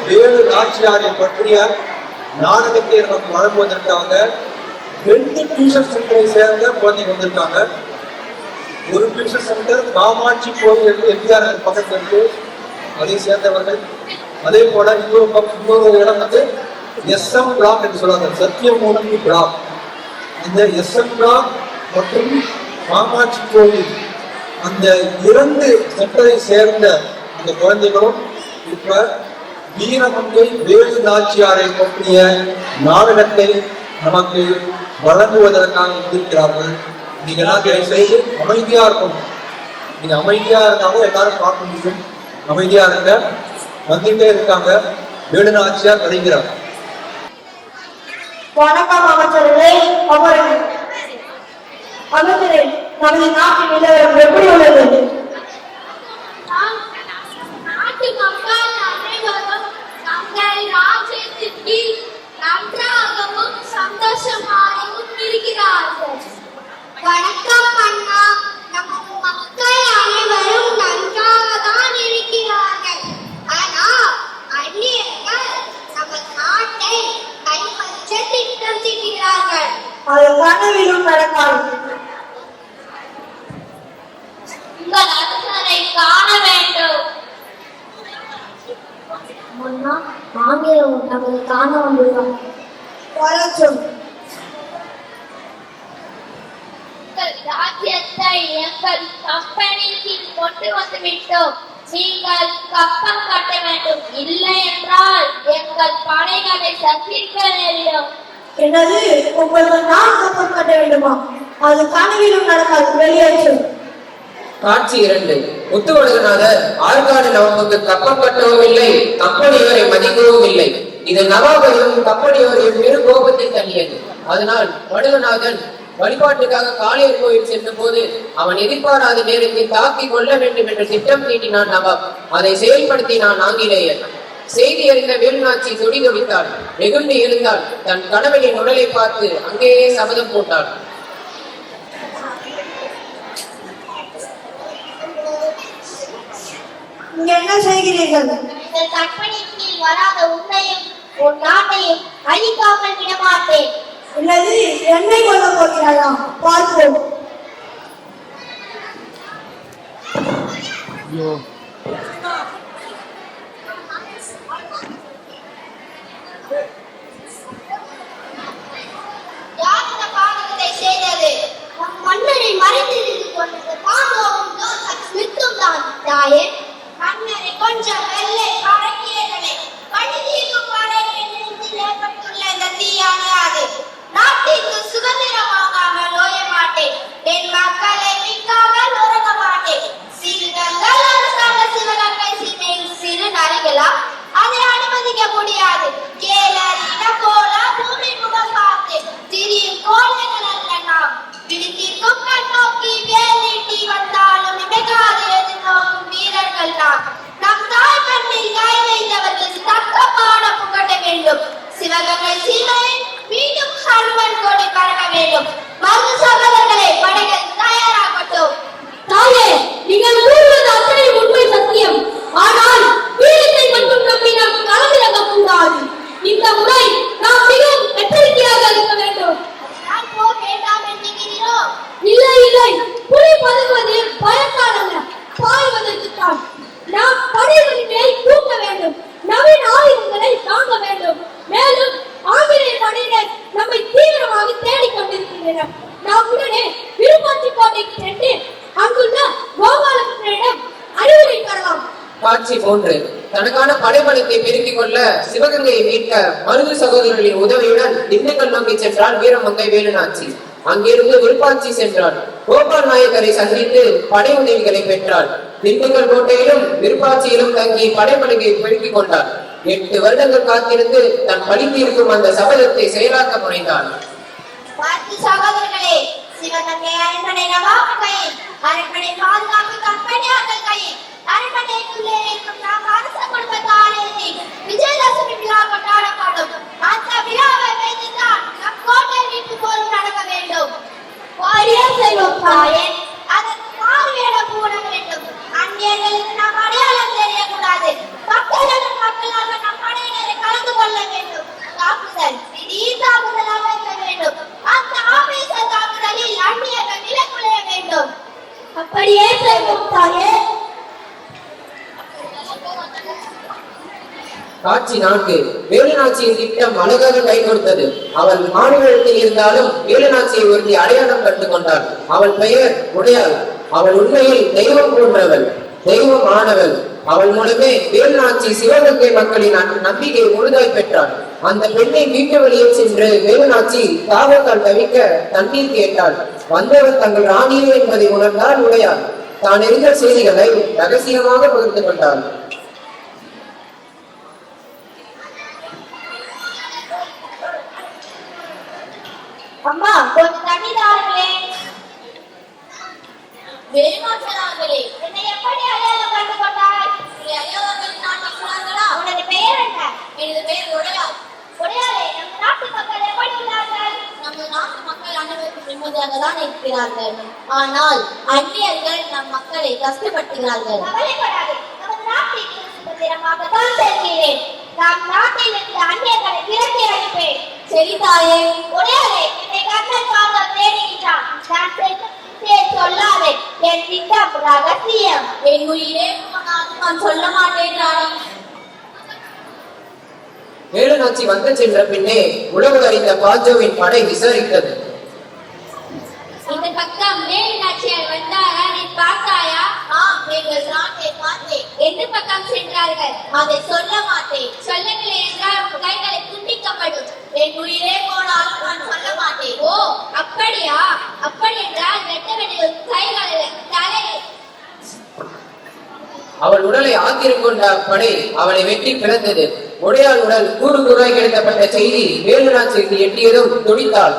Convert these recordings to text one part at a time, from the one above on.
வேலு நாச்சியாரை பற்றிய நாடகத்தை நமக்கு வழங்குவதற்காக 2 டியூஷன் சென்டரை சேர்ந்த குழந்தைங்க வந்திருக்காங்க. ஒரு டியூஷன் சென்டர் காமாட்சி கோவில் எம்ஜிஆர் பக்கத்தில் இருக்கு, அதை சேர்ந்தவர்கள். அதே போல இன்னொரு இடம் வந்து SM பிளாக் என்று சொல்றாங்க, சத்தியமூர்த்தி பிளாக். இந்த SM பிளாக் மற்றும் காமாட்சி கோவில் அந்த 2 சென்டரை சேர்ந்த அந்த குழந்தைகளும் இப்ப வீரமங்கை வேலு நாச்சியாரை பற்றிய நாடகத்தை நமக்கு வழங்குவதற்காக வந்திருக்கிறார்கள். நீங்க எல்லாம் செய்து அமைதியா இருக்கணும். நீங்க அமைதியா இருந்தாலும் எல்லாரும் பார்க்க முடியும். அமைதியா இருங்க. வந்துட்டே இருக்காங்க. வேலு நாச்சியார் வருகிறார். வணக்கம் அமைச்சர்களே. அமைச்சரே, நமது நாட்டின் நிலவரம் எப்படி உள்ளது? நாட்டு மக்கள் அனைவரும் தங்கள் ராஜ்யத்திற்கு நன்றாகவும் சந்தோஷமாகவும் இருக்கிறார்கள். வணக்கம் அண்ணா. நமது மக்கள் அனைவரும் நன்றாக தான் இருக்கிறார்கள். ஆனால் அந்நியர்கள் நமது நாட்டை கைப்பற்ற திட்டம் தீட்டுகிறார்கள். அது கனவிலும் நடக்காது. உங்கள் அரசரை காண வேண்டும். ஆங்கிலம் நமது காண வந்துள்ளோம். ராஜ்யத்தை எங்கள் கம்பெனிக்கு கொண்டு வந்து விட்டோம். நீங்கள் கப்பம் கட்ட வேண்டும். இல்லை என்றால் எங்கள் படைகளை சந்திக்க நேரிடும். என்னது, உங்களுக்கு நான் கப்பம் கட்ட வேண்டுமா? அது கனவிலும் நடக்காது. வெளியேற்றும். காட்சி 2. முத்துவடுகநாதர் ஆற்காடு நவாபுக்கு கப்பம் கட்டவும் இல்லை, கம்பெனியோரை மதிக்கவும் இல்லை. இது நவாபையும் கம்பெனியோரையும் பெரு கோபத்தை தள்ளியது. அதனால் வடுகநாதன் வழிபாட்டுக்காக காளையர் கோயில் சென்ற போது அவன் எதிர்பாராத நேரத்தில் தாக்கி கொள்ள வேண்டும் என்று திட்டம் தீட்டினான் நவாப். அதை செயல்படுத்தினான் ஆங்கிலேயர். செய்தி அறிந்த வேலுநாச்சி துடி துடித்தாள், வெகுண்டு எழுந்தாள். தன் கணவனின் உடலை பார்த்து அங்கேயே சபதம் போட்டாள். இங்க என்ன செய்கிறீர்கள்? இந்த கற்பனைக்கு வராத உன்னையும் உன் நாட்டையும் அழிக்காமல் விட மாட்டேன். என்னது, என்னை கொல்ல போகிறாயா? பார்ப்போம். யார் இந்த பாதகத்தை செய்தது? நம் மன்னரை மறைந்திருந்து கொண்டது பாதுகாவும் மித்தும் தான். தாயே, மன்னரை கொஞ்சம் வெள்ளை பழக்கியதனை கணிதீர்க்கும் படை என்னிடத்தில் ஏற்பட்டுள்ள இந்த தீயானது நாட்டிற்கு சுதந்திரமாகாமல் ஓய மாட்டேன். என் மக்களை மிக்காமல் உறங்க மாட்டேன். சிறுகங்கள் அரசாங்க சிவகங்கை சீமையில் சிறு நரிகளா? அதை அனுமதிக்க முடியாது. கேளறின கோல பூமி முகம் பார்த்து திரியும் கோழைகள் அல்ல நாம். விழித்திருக்கும் கண்ணோக்கி வேலிட்டி வந்தாலும் நினைக்காது எதிர்நோக்கும் வீரர்கள் நாம். நம் தாய் கண்ணில் கை வைத்தவர்களுக்கு தக்க பாடம் புகட்ட வேண்டும். சிவகங்கை சீமையில் மீண்டும் ஹனுமன் கோடி பறக்க வேண்டும். மருது சகோதரர்களே, படைகள் தயாராகட்டும். தாயே, நீங்கள் கூறுவது அத்தனை உண்மை சத்தியம். ஆனால் வீரத்தை மட்டும் நம்பி நாம் கலந்திரக்க கூடாது. இந்த முறை நாம் மிகவும் எச்சரிக்கையாக இருக்க வேண்டும். நான் போர் வேண்டாம் என்கிறோம். இல்லை இல்லை, புலி பதுங்குவது பயத்தானல்ல, பாய்வதற்குத்தான். நாம் படைகளின் மேல் தூக்க வேண்டும். நவீன ஆயுதங்களை தாங்க வேண்டும். மேலும் ஆங்கிலேய படையினர் நம்மை தீவிரமாக தேடிக்கொண்டிருக்கின்றனர். நாம் உடனே விருப்பாட்சி கோட்டைக்கு சென்று அங்குள்ள கோபாலகிருஷ்ணனிடம் அறிவுரை பெறலாம். காட்சி 3. தனக்கான படைபலத்தை பெருக்கிக் கொள்ள சிவகங்கையை மீட்க மருது சகோதரர்களின் உதவியுடன் திண்டுக்கல் நோக்கி சென்றாள் வீரமங்கை வேலுநாச்சி. அங்கிருந்து விருப்பாட்சி சென்றாள். கோபால் நாயக்கரை சந்தித்து படை உதவிகளை பெற்றாள். திண்டுக்கல் கோட்டையிலும் விருப்பாட்சியிலும் தங்கி படைபலத்தை பெருக்கிக் கொண்டாள். 8 வருடங்கள் காத்திருந்து தன் பழித்திருக்கும் அந்த சபதத்தை செயலாக்க முனைந்தாள். சகோதரர்களே, சிவகங்கை அரண்மனை நவாப் கையில், அரண்மனை பாதுகாப்பு கம்பெனியார்கள் கையில், அரண்மனைக்குள்ளே இருக்கும் நாம் அரச குடும்பத்தாரில் விஜயதசமி விழா கொண்டாடப்படும். அந்த விழாவை வைத்துதான் நம் கோட்டை மீட்பு போரும் நடக்க வேண்டும். அதற்கு மாறு வேடம் பூண வேண்டும். அந்நியர்களுக்கு நாம் அடையாளம் தெரியக்கூடாது. மக்கள் காட்சி 4. வேலுநாச்சியின் திட்டம் அழகாக கை கொடுத்தது. அவள் மாநிலத்தில் இருந்தாலும் வேலுநாச்சியை ஒருத்தி அடையாளம் கண்டு கொண்டாள். அவள் பெயர் உடையாள். அவள் உண்மையில் தெய்வம் போன்றவள், தெய்வம் ஆனவள். அவள் மூலமே வேலுநாச்சி சிவகங்கை மக்களின் நம்பிக்கை முழுதாய் பெற்றாள். அந்த பெண்ணை வீட்டு வழியே சென்று வேலுநாச்சி தாகத்தால் தவிக்க தண்ணீர் கேட்டாள். வந்தவர் தங்கள் ராணியே என்பதை உணர்ந்தால் உடையாள். தான் இருந்த செய்திகளை ரகசியமாக பகிர்ந்து கொண்டாள். அம்மா கொஞ்சம் தண்ணி தாருங்களே. வேலுநாச்சியார்களே, என்னை எப்படி அடையாளம் கண்டு கொண்டாய்? உனது பெயர் என்ன? எனது பெயர் உடையாள். உடையாளே, நம் நாட்டு மக்கள் எப்படி உள்ளார்கள்? நமது நாட்டு மக்கள் அனைவருக்கும் நிம்மதியாக தான் இருக்கிறார்கள். ஆனால் அந்நியர்கள் நம் மக்களை கஷ்டப்படுத்துகிறார்கள். கவலைப்படாதே, நமது நாட்டில் சுதந்திரமாக தான் செல்கிறேன். நம் நாட்டில் இருந்து அந்நியர்களை விரட்டி அடிப்பேன். சரி தாயே. உடையாளே, என்னை கண்ணன் பார்க்க தேடுகிறான். நான் சொல்லாதே, என் திட்டம் ரகசியம். என் உயிரே போனாலும் நான் சொல்ல மாட்டேன் ராணி. வேலுநாச்சி வந்து சென்ற பின்னே உளவு அறிந்த பாஜோவின் படை விசாரித்தது. இந்த பக்கம் வேலுநாச்சியார் வந்தாரா? நீ பார்த்தாயா? எங்கள் ராணியை பார்த்தேன். எந்த பக்கம் சென்றார்கள்? அதை சொல்ல மாட்டேன். சொல்லவில்லை என்றால் கைகளை துண்டிக்கப்படும். என் உயிரே போனாலும் நான் சொல்ல மாட்டேன். ஓ அப்படியா? அப்படி என்றால் வெட்ட வேண்டிய கைகளை தலை. அவள் உடலை ஆக்கிரம் கொண்ட படை அவளை வெட்டி பிளந்தது. உடையாள் உடல் கூறு கூறாய் கிடத்தப்பட்ட செய்தி வேலுநாச்சிக்கு எட்டியதும் துடித்தாள்.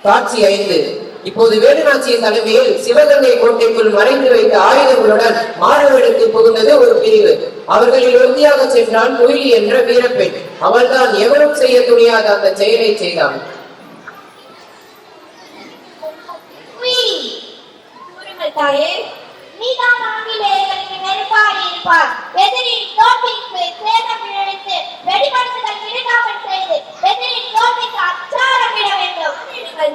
காட்சி 5. இப்போது வேலுநாச்சியின் தலைமையில் சிவகங்கை கோட்டைக்குள் மறைந்து வைத்த ஆயுதங்களுடன் மாறுவேடத்தை புகுந்தது ஒரு பிரிவு. அவர்களில் உறுதியாக சென்றால் குயிலி என்ற வீரப்பெண். அவள்தான் எவரும் செய்ய துணியாத அந்த செயலை செய்தாள். தாயே, நீதான் ஆங்கிலேயர்களுக்கு நெருப்பாடி இருப்பார். எதிரின் தோல்விக்கு சேதம் விளைவித்து வெடிமருந்துகள் விடுகாமல் செய்து எதிரின் தோல்விக்கு அச்சாரமிட வேண்டும்.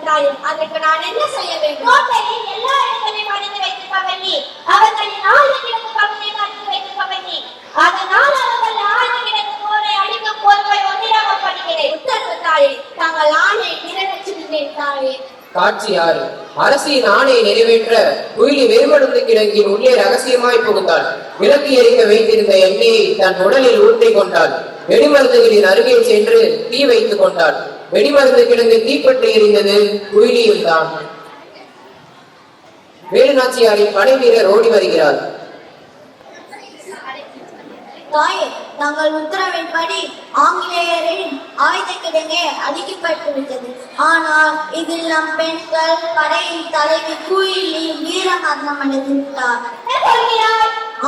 தாயே, அதற்கு நான் என்ன செய்ய வேண்டும்? கோட்டையில் எல்லா இடங்களையும் அறிந்து வைத்திருப்பவன் நீ. அவர்களின் ஆழ்ந்த கிடக்கு பகுதியை அறிந்து வைத்திருப்பவன் நீ. அதனால் அவர்கள் ஆழ்ந்த கிடக்கு போரை அழிக்கும் பொறுப்பை ஒன்றிடப்படுகிறேன். உத்தரவு தாயே. தாங்கள் ஆணை நிறைவேற்றுகிறேன் தாயே. காட்சி 6. அரசின் ஆணையை நிறைவேற்ற குயிலி வெறுமடுத்து கிடங்கின் உள்ளே ரகசியமாய் புகுந்தாள். விளக்கு எரிக்க வைத்திருந்த எண்ணெயை தன் உடலில் ஊற்றிக் கொண்டாள். வெடிமருந்துகளின் அருகே சென்று தீ வைத்துக் கொண்டாள். வெடிமருந்து கிடங்கு தீப்பற்றி எரிந்தது குயிலியும் தான். வேலுநாச்சியாரின் படை வீரர் ஓடி வருகிறார். தாயே, தங்கள் உத்தரவின்படி ஆங்கிலேயரின் ஆயுத கிடங்கே அழிக்கப்பட்டு விட்டது. ஆனால் இதில் நம் பெண்கள் படையின் தலைவி குயிலி வீர மரணம் அடைந்துவிட்டார்.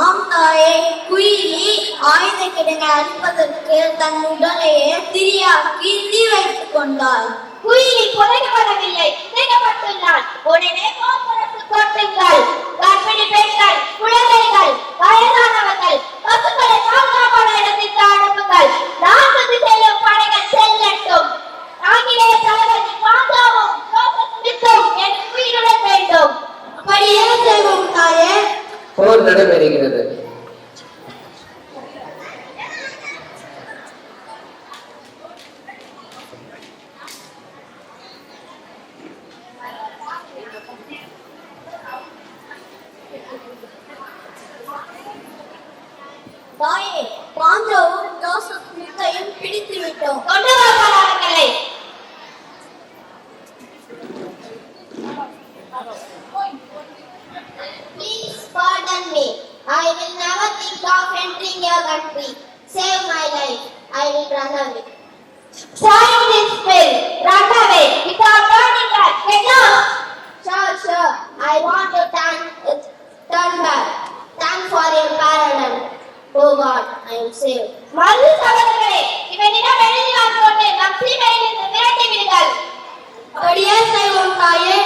ஆம் தாயே, குயிலி ஆயுத கிடங்கை அழிப்பதற்கு தன் உடலையே திரியாக்கி தீ வைத்துக் கொண்டார். குயிலி புதைக்கப்படவில்லை, புதைக்கப்பட்டுள்ளார். உடனே போக்குவரத்து கோட்டுங்கள். கர்ப்பிணி பெண்கள், குழந்தைகள், வயதானவர்கள், பசுக்களை பாதுகாப்பான இடத்திற்கு அனுப்புங்கள். நான்கு திசையிலும் படைகள் செல்லட்டும். ஆங்கிலேய தளபதி பாஞ்சாவும் என் உயிருடன் வேண்டும். அப்படியே செய்வோம் தாயே. போர் நடைபெறுகிறது. தாயே, பாஞ்சாவும் ஜோசப் ஸ்மித்தையும் பிடித்து விட்டோம். கொண்டு வரப்படாதவர்களை. Please pardon me. I will never think of entering your country. Save my life. I will run away. Sign this bill. Run away without turning back. Get out. Sure. I want to turn back. Thanks for your pardon. Oh God, I am saved. Marudhu சகோதரர்களே, இவனிடம் எழுதி வாங்கிக்கொண்டு நம் சீமையிலிருந்து விரட்டி விடுங்கள். அப்படியே செய்வோம் தாயே.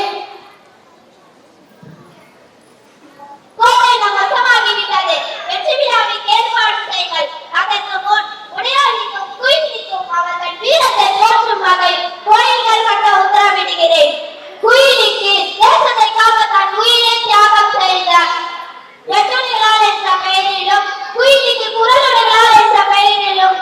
கோட்டை நம் வசமாகிவிட்டது. வெற்றி விழாவிற்கு ஏற்பாடு செய்யுங்கள். அதற்கு முன் உடையாளிக்கும் குயிலிக்கும் அவர்கள் வீரத்தை போற்றும் வகையில் கோயில்கள் கட்ட உத்தரவிடுகிறேன். குயிலிக்கு தேசத்தை காக்க தன் உயிரை தியாகம் செய்த வெட்டுணிகளால் என்ற பெயரிலும் குயிலிக்கு குரலுடைகளால் என்ற பெயரிலும்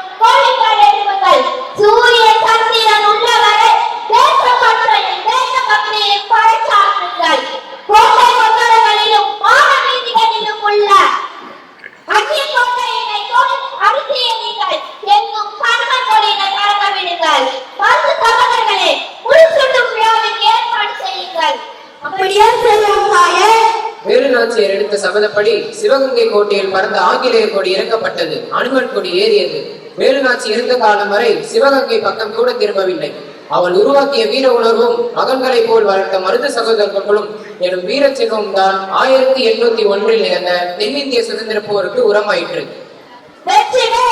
செய்யுங்கள். மருது சகோதரர்களே, முள் சுட்டும் விழாவிற்கு ஏற்பாடு செய்யுங்கள். அப்படியே செய்வோம் தாயே. வேலுநாச்சியார் எடுத்த சபதப்படி சிவகங்கை கோட்டையில் பறந்த ஆங்கிலேயர் கொடி இறக்கப்பட்டது. அனுமன் கொடி ஏறியது. வேலுநாச்சி இருந்த காலம் வரை சிவகங்கை பக்கம் கூட திரும்பவில்லை. அவள் உருவாக்கிய வீர உணர்வும் மகன்களை போல் வளர்த்த மருது சகோதரர்களும் எனும் வீர செல்வம் தான் 1801 நிகழ்ந்த தென்னிந்திய சுதந்திர போருக்கு உரமாயிற்று. வெற்றிவேல்